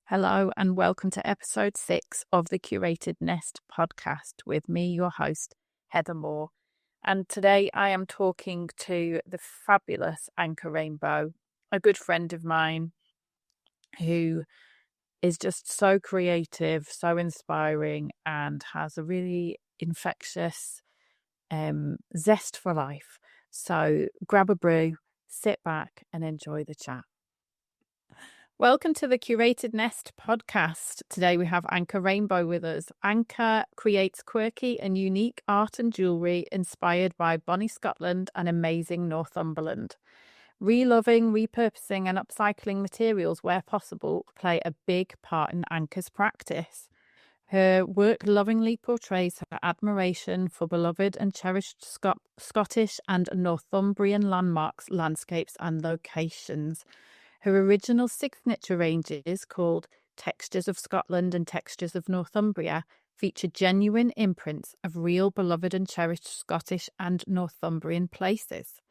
Hello and welcome to episode 6 of the Curated Nest podcast with me, your host, Heather Moore. And today I am talking to the fabulous Anke Rainbow, a good friend of mine who is just so creative, so inspiring, and has a really infectious zest for life. So grab a brew, sit back and enjoy the chat. Welcome to the Curated Nest podcast. Today we have Anke Rainbow with us. Anke creates quirky and unique art and jewellery inspired by bonny Scotland and amazing Northumberland. Reloving, repurposing and upcycling materials where possible play a big part in Anke's practice. Her work lovingly portrays her admiration for beloved and cherished Scottish and Northumbrian landmarks, landscapes and locations. Her original signature ranges, called Textures of Scotland and Textures of Northumbria, feature genuine imprints of real beloved and cherished Scottish and Northumbrian places.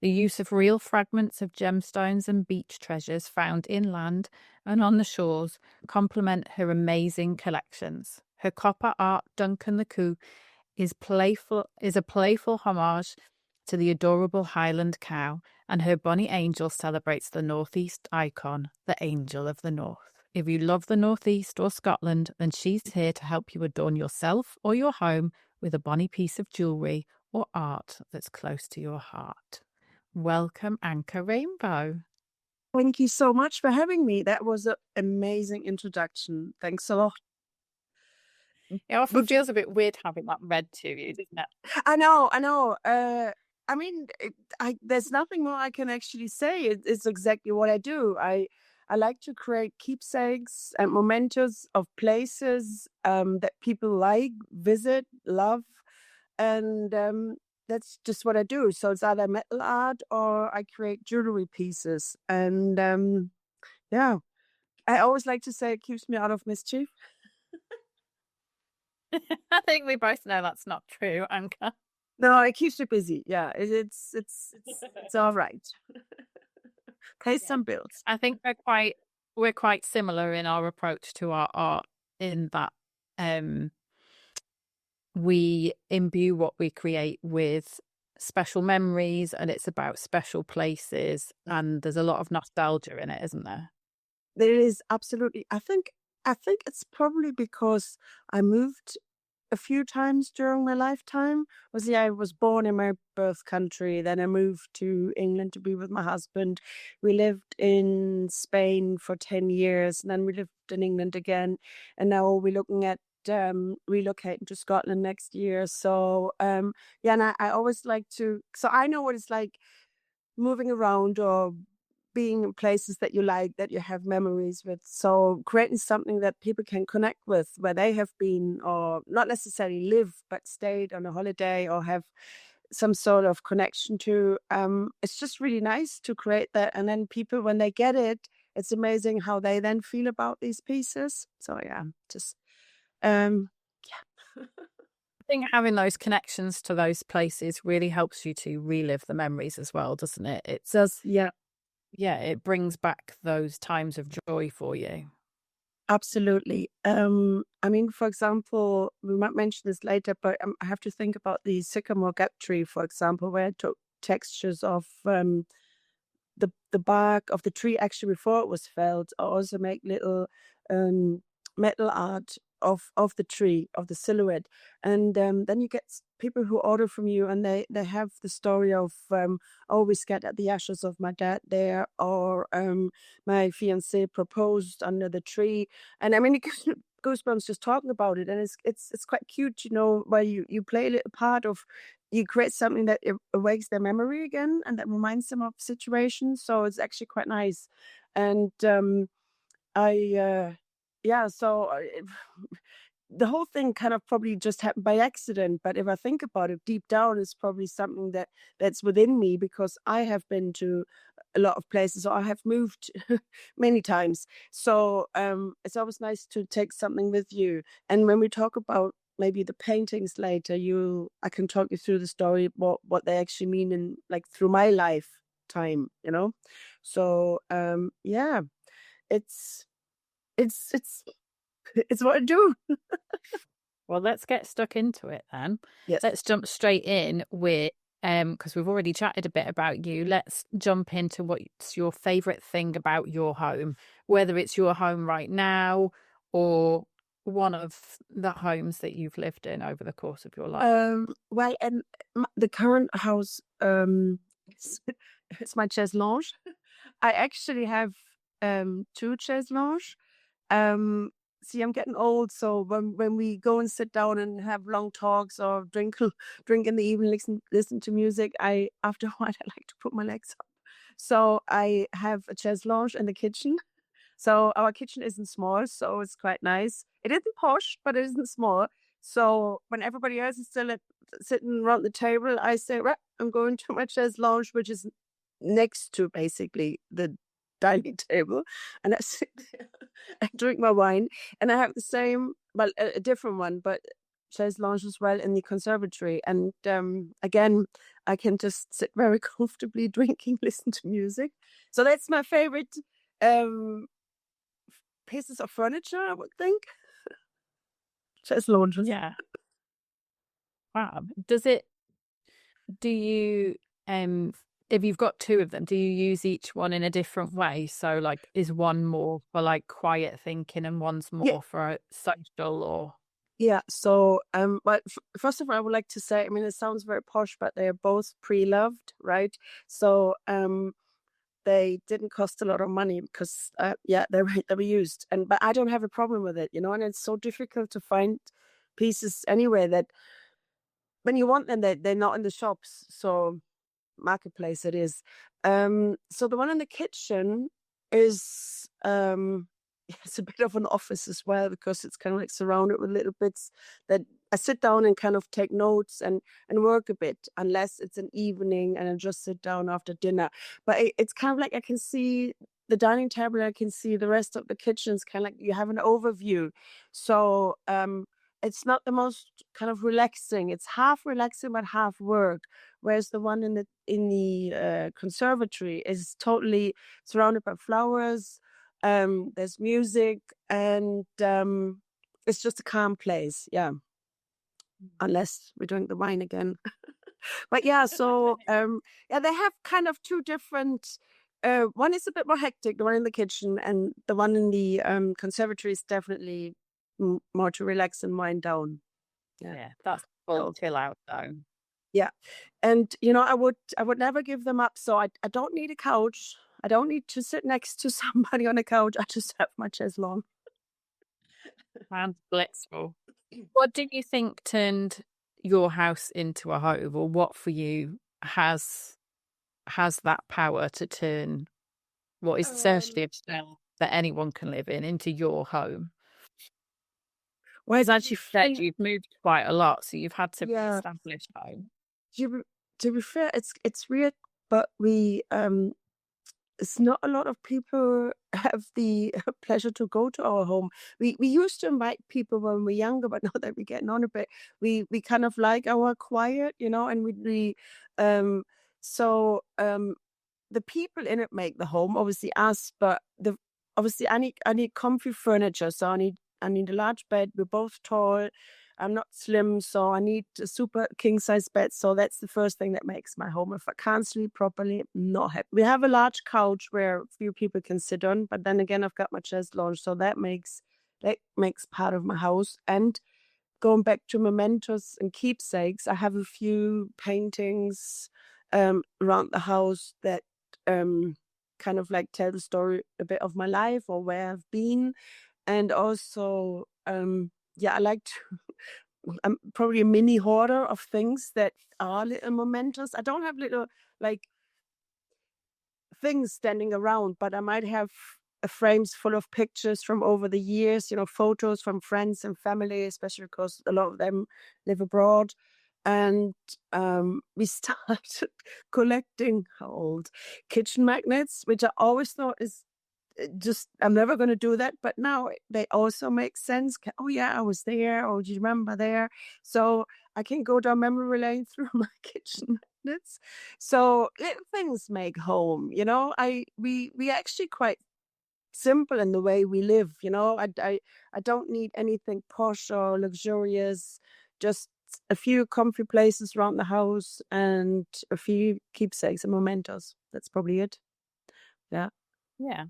The use of real fragments of gemstones and beach treasures found inland and on the shores complement her amazing collections. Her copper art, Duncan the Coo, is a playful homage to the adorable Highland cow, and her bonny angel celebrates the Northeast icon, the Angel of the North. If you love the Northeast or Scotland, then she's here to help you adorn yourself or your home with a bonny piece of jewellery or art that's close to your heart. Welcome, Anke Rainbow. Thank you so much for having me. That was an amazing introduction. Thanks a lot. It often feels a bit weird having that read to you, doesn't it? I know. I mean, there's nothing more I can actually say. It's exactly what I do. I like to create keepsakes and mementos of places that people like, visit, love, and that's just what I do. So it's either metal art or I create jewelry pieces. And I always like to say it keeps me out of mischief. I think we both know that's not true, Anke. No, it keeps me busy. Yeah, it's all right. Pays some bills. I think we're quite similar in our approach to our art in that we imbue what we create with special memories, and it's about special places, and there's a lot of nostalgia in it, isn't there? There is, absolutely. I think it's probably because I moved a few times during my lifetime. I was born in my birth country, then I moved to England to be with my husband. We lived in Spain for 10 years, and then we lived in England again, and now we're looking at relocating to Scotland next year. So and I always like to, so I know what it's like moving around or being in places that you like, that you have memories with. So creating something that people can connect with, where they have been, or not necessarily live, but stayed on a holiday or have some sort of connection to. It's just really nice to create that. And then people, when they get it, it's amazing how they then feel about these pieces. So I think having those connections to those places really helps you to relive the memories as well, doesn't it? It does, yeah. Yeah, it brings back those times of joy for you. Absolutely. I mean, for example, we might mention this later, but I have to think about the sycamore gap tree, for example, where I took textures of the bark of the tree actually before it was felled. I also make little metal art of the tree, of the silhouette, and then you get people who order from you, and they have the story of we scattered the ashes of my dad there, or my fiance proposed under the tree, and I mean it gives me goosebumps just talking about it, and it's quite cute, where you play a little part of. You create something that awakes their memory again, and that reminds them of situations. So it's actually quite nice, and the whole thing kind of probably just happened by accident. But if I think about it deep down, it's probably something that's within me, because I have been to a lot of places, or I have moved many times. So it's always nice to take something with you. And when we talk about maybe the paintings later, I can talk you through the story, what they actually mean in, like, through my lifetime, So it's it's what I do. Well, let's get stuck into it then. Yes. Let's jump straight in with, because we've already chatted a bit about you. Let's jump into what's your favourite thing about your home, whether it's your home right now or one of the homes that you've lived in over the course of your life. Well, and the current house, it's, it's my chaise longue. I actually have two chaise longue. See, I'm getting old, so when we go and sit down and have long talks or drink in the evening, listen to music, after a while I like to put my legs up. So I have a chaise longue in the kitchen. So our kitchen isn't small, so it's quite nice. It isn't posh, but it isn't small. So when everybody else is still sitting around the table, I say, right, I'm going to my chaise longue, which is next to basically the dining table, and I sit there, I drink my wine, and I have the same, well, a different one, but chaise lounge as well in the conservatory. And again, I can just sit very comfortably drinking, listen to music. So that's my favorite pieces of furniture, I would think. Chaise lounges. Yeah. Wow. Do you, if you've got two of them, do you use each one in a different way? So like, is one more for like quiet thinking and one's more Yeah. for social or? Yeah. So, but first of all, I would like to say, I mean, it sounds very posh, but they are both pre-loved, right? So, they didn't cost a lot of money because, yeah, they were used, but I don't have a problem with it, and it's so difficult to find pieces anywhere that when you want them, they're not in the shops. So marketplace it is. So the one in the kitchen is it's a bit of an office as well because it's kind of like surrounded with little bits that I sit down and kind of take notes and work a bit, unless it's an evening and I just sit down after dinner. But it's kind of like I can see the dining table, I can see the rest of the kitchen. It's kind of like you have an overview. So it's not the most kind of relaxing. It's half relaxing but half work. Whereas the one in the conservatory is totally surrounded by flowers. There's music, and it's just a calm place. Yeah, unless we drink the wine again. But yeah, so yeah, they have kind of two different. One is a bit more hectic, the one in the kitchen, and the one in the conservatory is definitely more to relax and wind down. Yeah, that's full chill out though. Yeah. And I would never give them up. So I don't need a couch. I don't need to sit next to somebody on a couch. I just have my chaise longue. Sounds blissful. What do you think turned your house into a home, or what for you has that power to turn what is essentially a shell that anyone can live in into your home? Well, it's As you actually said, you've moved quite a lot, so you've had to yeah. establish home. To be fair, it's weird, but it's not a lot of people have the pleasure to go to our home. We used to invite people when we were younger, but now that we're getting on a bit, we kind of like our quiet, and we so the people in it make the home, obviously us, but obviously I need comfy furniture, so I need a large bed. We're both tall. I'm not slim, so I need a super king size bed. So that's the first thing that makes my home. If I can't sleep properly, I'm not happy. We have a large couch where a few people can sit on, but then again, I've got my chaise longue, so that makes part of my house. And going back to mementos and keepsakes, I have a few paintings around the house that kind of like tell the story a bit of my life or where I've been. And also, yeah, I like to, I'm probably a mini hoarder of things that are little mementos. I don't have little like things standing around, but I might have frames full of pictures from over the years, photos from friends and family, especially because a lot of them live abroad. And we started collecting old kitchen magnets, which I always thought is just, I'm never going to do that. But now they also make sense. Oh, yeah, I was there. Oh, do you remember there? So I can go down memory lane through my kitchen magnets. So little things make home, we actually quite simple in the way we live. I don't need anything posh or luxurious. Just a few comfy places around the house and a few keepsakes and mementos. That's probably it. Yeah. Yeah.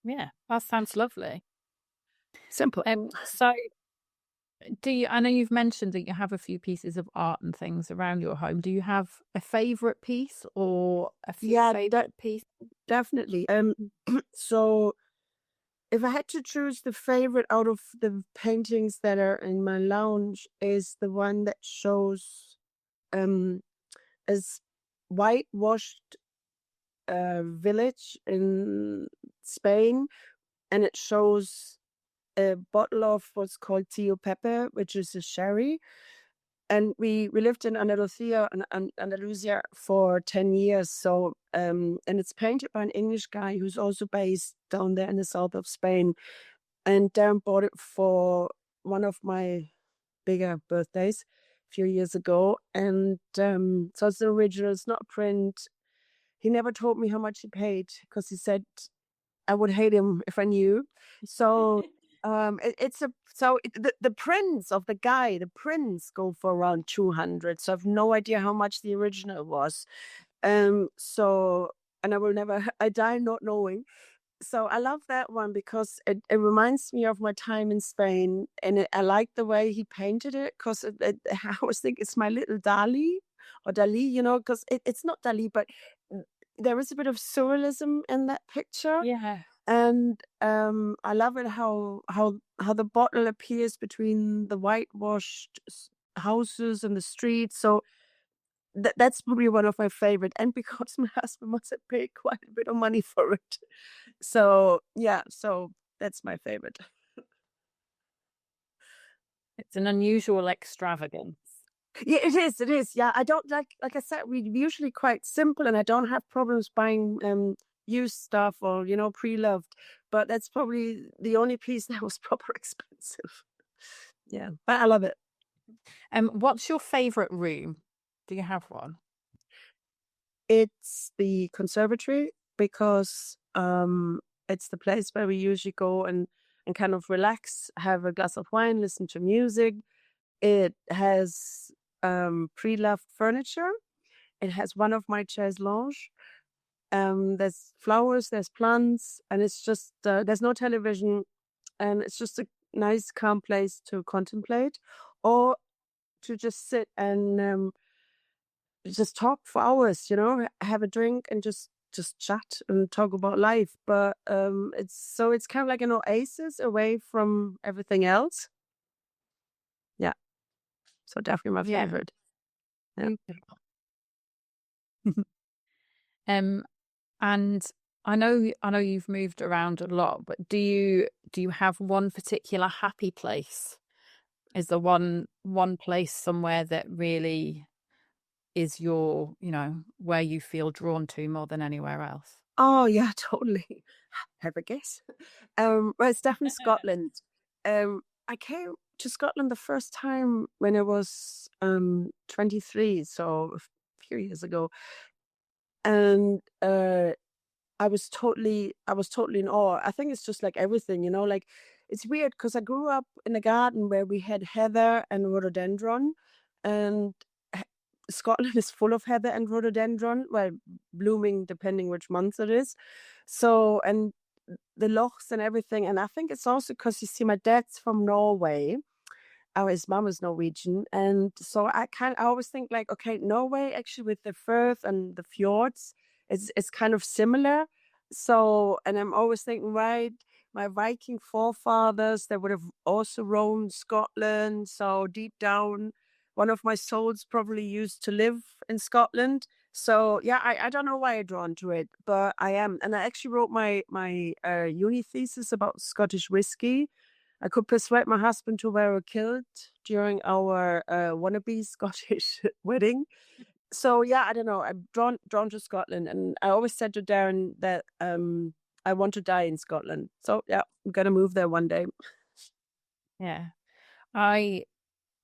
Yeah. That sounds lovely. Simple. So I know you've mentioned that you have a few pieces of art and things around your home. Do you have a favorite piece or a few Yeah, favorite pieces? definitely. So if I had to choose the favorite out of the paintings that are in my lounge, is the one that shows as whitewashed village in Spain, and it shows a bottle of what's called Tío Pepe, which is a sherry. And we lived in Andalusia for 10 years. So and it's painted by an English guy who's also based down there in the south of Spain. And Darren bought it for one of my bigger birthdays a few years ago. And so it's the original, it's not a print. He never told me how much he paid because he said I would hate him if I knew. So the prints of the guy, the prints go for around 200. So I've no idea how much the original was. So, and I die not knowing. So I love that one because it reminds me of my time in Spain, and I like the way he painted it because I always think it's my little Dali or Dali, because it's not Dali, but there is a bit of surrealism in that picture. Yeah. And I love it how the bottle appears between the whitewashed houses and the streets. So that's probably one of my favorite, and because my husband must have paid quite a bit of money for it. So yeah, so that's my favorite. It's an unusual extravagance. Yeah, it is. It is. Yeah, I don't like I said, we're usually quite simple, and I don't have problems buying used stuff or pre-loved. But that's probably the only piece that was proper expensive. Yeah, but I love it. What's your favorite room? Do you have one? It's the conservatory because it's the place where we usually go and kind of relax, have a glass of wine, listen to music. It has pre-loved furniture. It has one of my chaise longue. There's flowers, there's plants, and it's just there's no television, and it's just a nice, calm place to contemplate or to just sit and just talk for hours. Have a drink and just chat and talk about life. But it's kind of like an oasis away from everything else. Yeah, so definitely my favorite. Yeah. And I know you've moved around a lot, but do you have one particular happy place? Is there one place somewhere that really is your, where you feel drawn to more than anywhere else? Oh yeah, totally. Have a guess. Well, it's definitely Scotland. I came to Scotland the first time when I was 23, so a few years ago, and I was totally in awe. I think it's just like everything, like it's weird because I grew up in a garden where we had heather and rhododendron, and Scotland is full of heather and rhododendron, well, blooming depending which month it is. So, and the lochs and everything. And I think it's also because you see, my dad's from Norway. His mom is Norwegian, and so I always think like, okay, Norway actually with the firth and the fjords, it's kind of similar. So, and I'm always thinking, right, my Viking forefathers, they would have also roamed Scotland. So deep down, one of my souls probably used to live in Scotland. So yeah, I don't know why I'm drawn to it, but I am, and I actually wrote my uni thesis about Scottish whiskey. I could persuade my husband to wear a kilt during our wannabe Scottish wedding. So yeah, I don't know. I'm drawn to Scotland, and I always said to Darren that I want to die in Scotland. So yeah, I'm gonna move there one day. Yeah.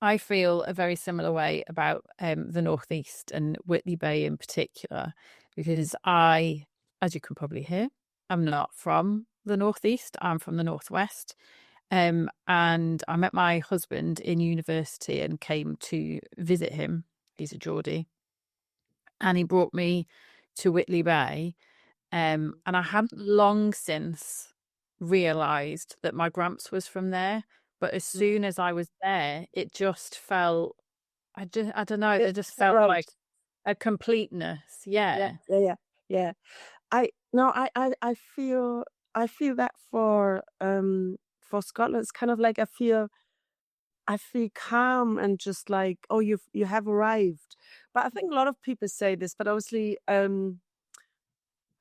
I feel a very similar way about the Northeast and Whitley Bay in particular, because I, as you can probably hear, I'm not from the northeast. I'm from the northwest. And I met my husband in university and came to visit him. He's a Geordie. And he brought me to Whitley Bay. And I hadn't long since realised that my Gramps was from there. But as soon as I was there, it just felt, I don't know, it just felt Right. like a completeness. Yeah. Yeah. I feel that for Scotland. It's kind of like I feel calm and just like, oh, you have arrived. But I think a lot of people say this, but obviously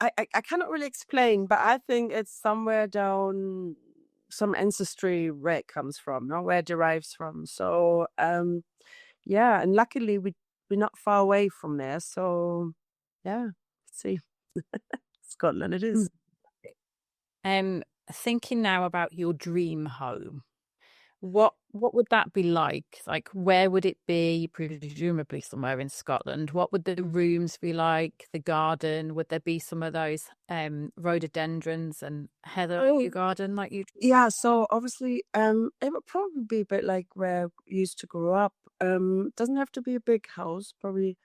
I cannot really explain, but I think it's somewhere down some ancestry where it comes from, no? Where it derives from. So yeah, and luckily we're not far away from there. So yeah, let's see. Scotland it is. Thinking now about your dream home, what would that be like? Like, where would it be? Presumably somewhere in Scotland. What would the rooms be like? The garden? Would there be some of those rhododendrons and heather in your garden like you? Yeah, so obviously it would probably be a bit like where we used to grow up. Doesn't have to be a big house, probably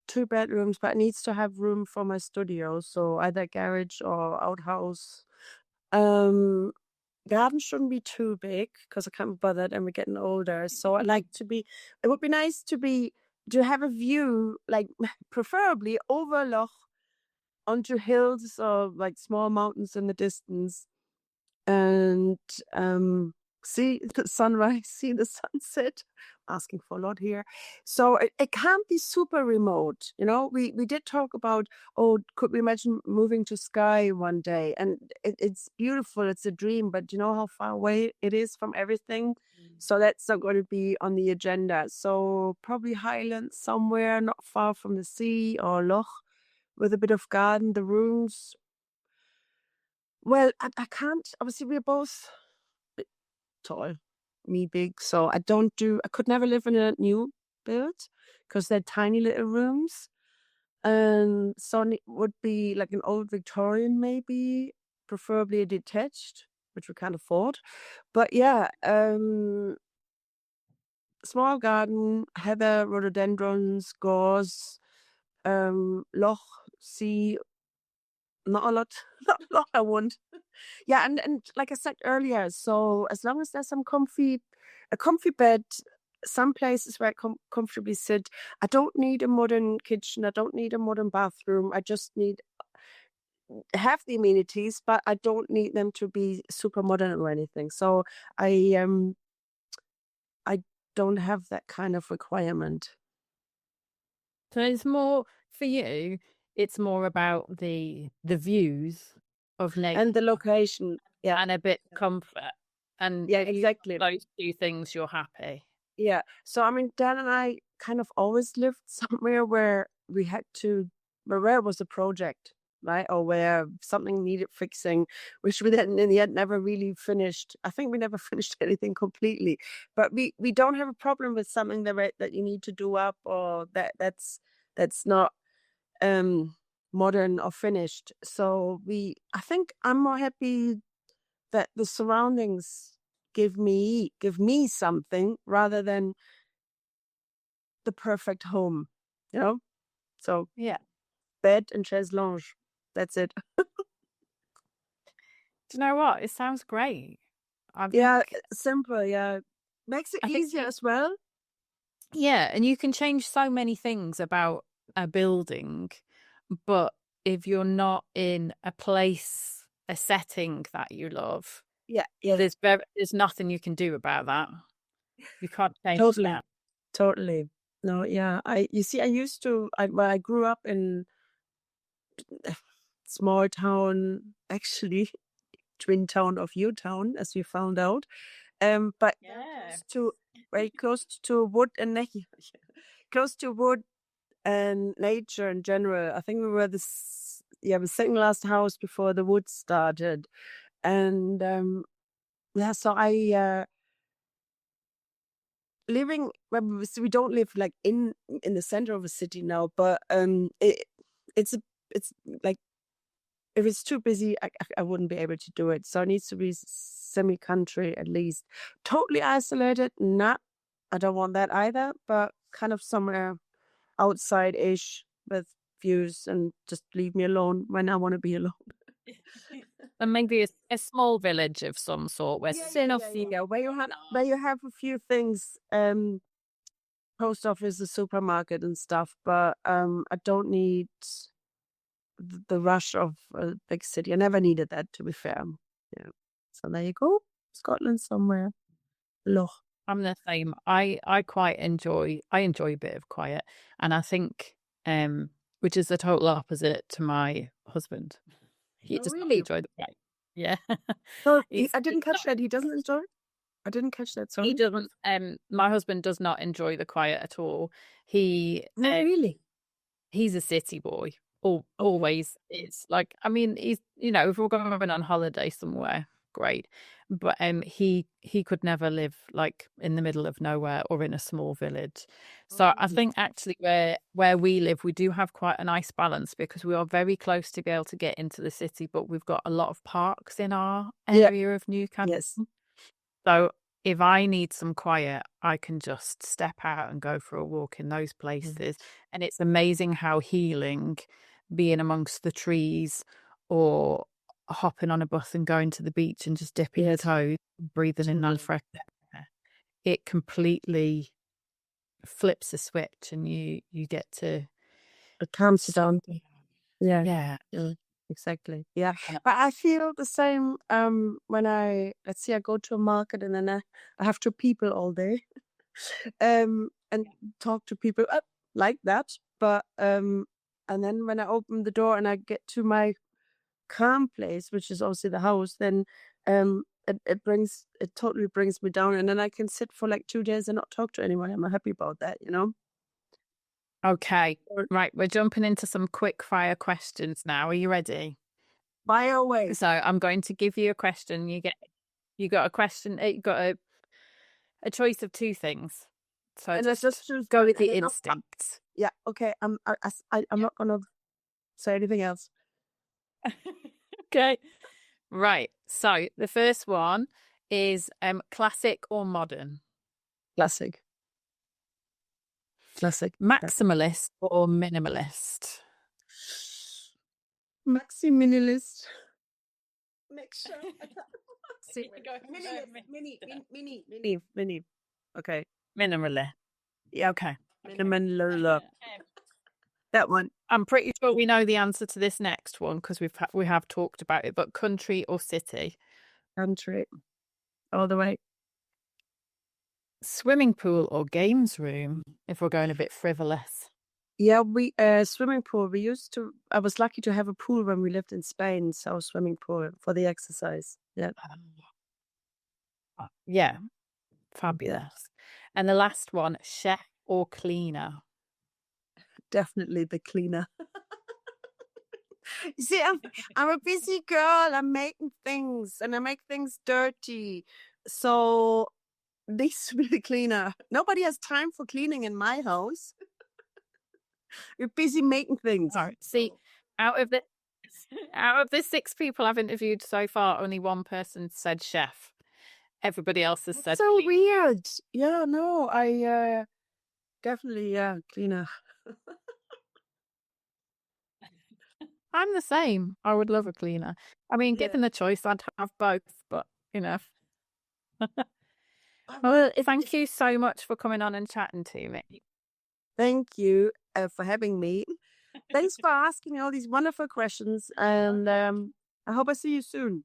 2 bedrooms, but it needs to have room for my studio, so either garage or outhouse. Um, Garden shouldn't be too big because I can't be bothered and we're getting older. So I like to be. It would be nice to have a view, like preferably over a loch onto hills or like small mountains in the distance, and see the sunrise, see the sunset. Asking for a lot here. So it can't be super remote. You know, we did talk about, oh, could we imagine moving to Skye one day? And it's beautiful, it's a dream, but you know how far away it is from everything? So that's not going to be on the agenda. So probably Highlands somewhere not far from the sea or loch with a bit of garden, the rooms. Well, I can't. Obviously, we're both tall, me big, so I could never live in a new build because they're tiny little rooms. And so it would be like an old Victorian, maybe, preferably a detached, which we can't afford. But yeah, small garden, heather, rhododendrons, gorse, loch, sea. Not a lot, not a lot. I want. Yeah, and like I said earlier, so as long as there's a comfy bed, some places where I comfortably sit. I don't need a modern kitchen. I don't need a modern bathroom. I just need have the amenities, but I don't need them to be super modern or anything. So I I don't have that kind of requirement. So it's more for you. It's more about the views of nature And the location. Yeah. and a bit comfort. And Yeah, if you have exactly. those two things, you're happy. Yeah. So I mean, Dan and I kind of always lived somewhere where we had to, where it was a project, right? Or where something needed fixing, which we then in the end never really finished. I think we never finished anything completely. But we don't have a problem with something that you need to do up or that's not um modern or finished. So I think I'm more happy that the surroundings give me something rather than the perfect home, you know? So Yeah. bed and chaise longue. That's it. Do you know what? It sounds great. I Yeah, think simple, yeah. Makes it I think easier as well. yeah, and you can change so many things about a building, but if you're not in a place, a setting that you love, Yeah, there's nothing you can do about that. You can't change totally. that. Totally. No, yeah. You see, I grew up in a small town, actually, twin town of your town, as we found out. But Yeah. very close to wood and close to wood and nature in general. I think we were the second last house before the wood started. And yeah, so I living well, we don't live like in the center of a city now, but it's like if it's too busy, I wouldn't be able to do it. So it needs to be semi-country at least. Totally isolated, not. I don't want that either, but kind of somewhere outside-ish with views, and just leave me alone when I want to be alone. And maybe a small village of some sort where Where you have a few things, post office, the supermarket and stuff, but I don't need the rush of a big city. I never needed that, to be fair. Yeah. So there you go. Scotland somewhere. Loch. I'm the same. I enjoy a bit of quiet, and I think which is the total opposite to my husband. He does not enjoy the quiet. Yeah. So I didn't catch that. He doesn't enjoy? I didn't catch that. Sorry. He doesn't. My husband does not enjoy the quiet at all. He really. He's a city boy. Always is. Like, I mean, he's, if we're going on holiday somewhere, great. But he could never live like in the middle of nowhere or in a small village. So I think actually where we live, we do have quite a nice balance, because we are very close to be able to get into the city, but we've got a lot of parks in our area of Newcastle. Yes. So if I need some quiet, I can just step out and go for a walk in those places. And it's amazing how healing being amongst the trees, or hopping on a bus and going to the beach and just dipping your toes, breathing in that fresh air. It completely flips a switch, and you get to... It calms you down. Yeah. Exactly. Yeah. But I feel the same when let's say I go to a market, and then I have to people all day and talk to people like that. But and then when I open the door and I get to my calm place, which is obviously the house, then it totally brings me down, and then I can sit for like 2 days and not talk to anyone. I'm happy about that, Okay, right. We're jumping into some quick fire questions now. Are you ready? Fire away. So I'm going to give you a question. You got a question. You got a choice of two things. So and just go with the instincts. Yeah. Okay. I'm not gonna say anything else. Okay. Right. So the first one is classic or modern? Classic. Maximalist or minimalist? Minimalist. Make sure. Mini. Okay. Minimalist. Yeah. Okay. Minimal. That one. I'm pretty sure we know the answer to this next one, because we have talked about it. But country or city? Country. All the way. Swimming pool or games room, if we're going a bit frivolous? Yeah, we swimming pool. I was lucky to have a pool when we lived in Spain, so swimming pool for the exercise. Yeah. Yeah. Fabulous. And the last one, chef or cleaner? Definitely the cleaner. You see, I'm a busy girl. I'm making things, and I make things dirty. So this to be the cleaner. Nobody has time for cleaning in my house. You're busy making things. Sorry. See, out of the 6 people I've interviewed so far, only one person said chef. Everybody else has said so cleaner. Weird. Yeah, no, I definitely cleaner. I'm the same. I would love a cleaner. I mean, given the choice, I'd have both, but Well, thank you so much for coming on and chatting to me. Thank you for having me. Thanks for asking all these wonderful questions, and I hope I see you soon.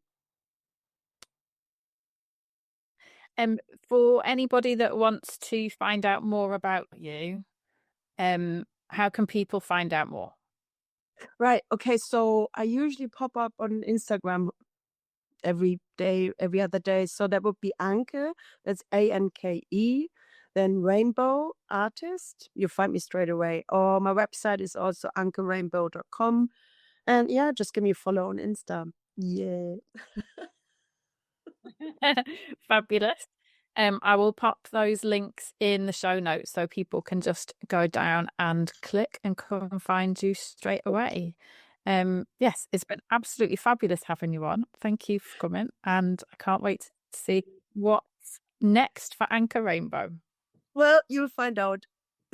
For anybody that wants to find out more about you, how can people find out more? Right. Okay. So I usually pop up on Instagram every day, every other day. So that would be Anke. That's ANKE. Then Rainbow Artist. You'll find me straight away. Or my website is also ankerainbow.com. And yeah, just give me a follow on Insta. Yeah. Fabulous. I will pop those links in the show notes so people can just go down and click and come and find you straight away. Yes, it's been absolutely fabulous having you on. Thank you for coming, and I can't wait to see what's next for Anke Rainbow. Well, you'll find out.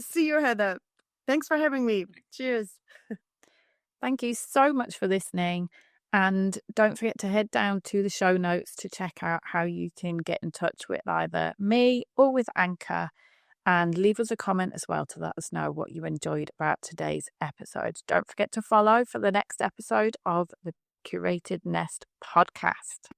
See you, Heather. Thanks for having me. Cheers. Thank you so much for listening. And don't forget to head down to the show notes to check out how you can get in touch with either me or with Anke, and leave us a comment as well to let us know what you enjoyed about today's episode. Don't forget to follow for the next episode of the Curated Nest podcast.